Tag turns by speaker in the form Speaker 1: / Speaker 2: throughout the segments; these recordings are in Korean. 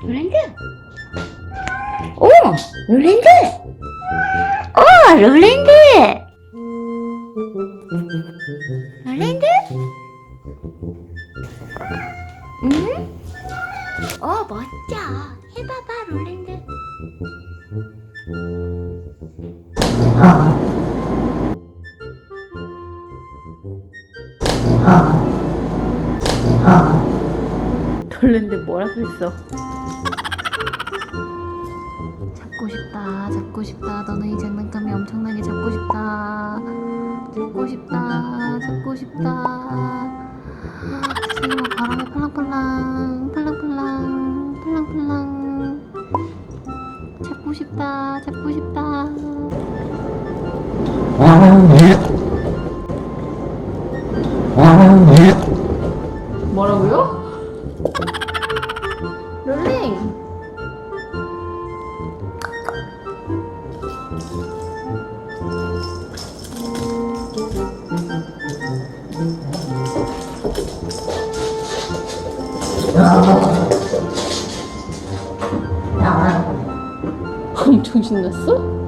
Speaker 1: 롤랜드? 오! 롤랜드! 오! 롤랜드! 롤랜드? 응? 멋져. 해봐봐, 롤랜드. 롤랜드 뭐라고 했어? 잡고 싶다, 잡고 싶다. 너는 이 장난감이 엄청나게 잡고 싶다. 잡고 싶다, 잡고 싶다. 세상에 바람에 팔랑팔랑, 팔랑팔랑, 팔랑팔랑. 잡고 싶다, 잡고 싶다. 뭐라고요? 롤링! 엄청 신났어?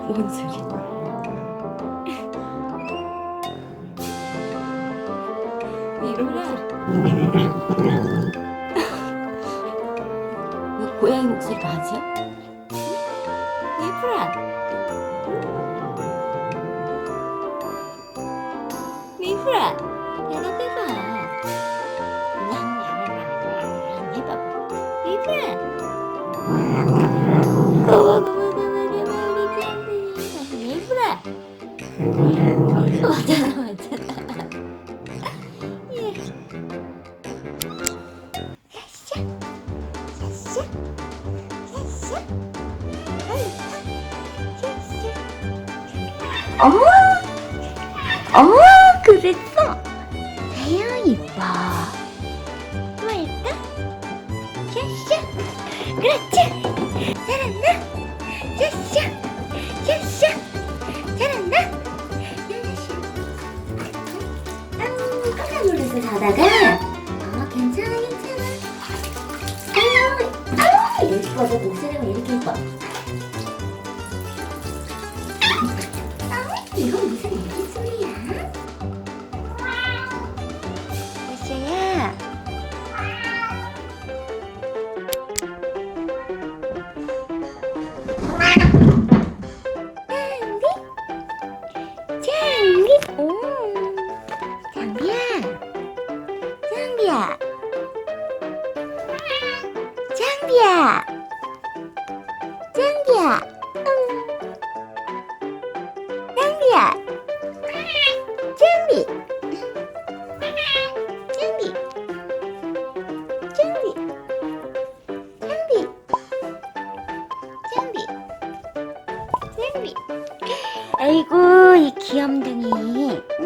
Speaker 1: 뭔 소리? 왜 고양이 목소리가 하지? 미프라! 미프라! 대답해봐. 해봐봐. 미프라! 미프라! 맞잖아, 맞잖아. 어머! 어머! 그랬어! 아유 이뻐. 뭐 할까? 샤샤! 그렇지! 잘한다! 샤샤! 샤샤! 잘한다! 아우 깜짝 놀라서 자다가 괜찮아 괜찮아. 아우 예뻐서 목소리가 이렇게 예뻐. 이건 무슨 애기 소리야? 야샤야. 장비? 장비? 오. 장비야. 장비야. 장비야. 장비야. 장비야. 장비. 장비. 장비. 장비. 장비. 장비. 아이고 이 귀염둥이. 응?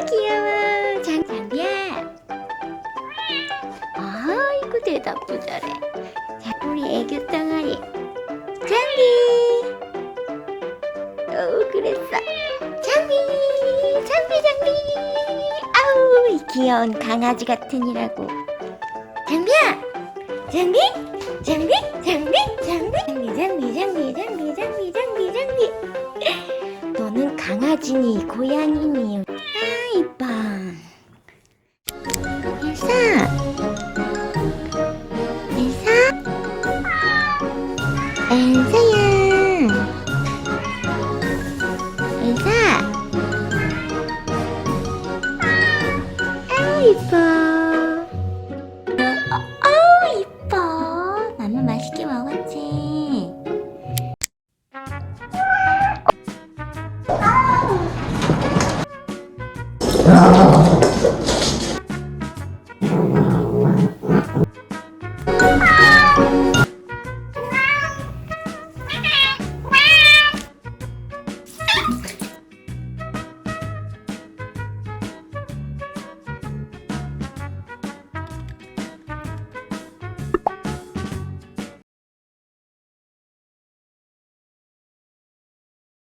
Speaker 1: 귀여워. 장비야. 아이고 대답도 잘해. 자, 우리 애교 덩어리 장비. 그랬어. 장비. 장비. 아우, 이 귀여운 강아지 같으니라고. 장비야, 장비. 너는 강아지니 고양이니? 아, 이뻐. 엘사야. 아우, 이뻐. 아우, 이뻐. 나는 맛있게 먹었지.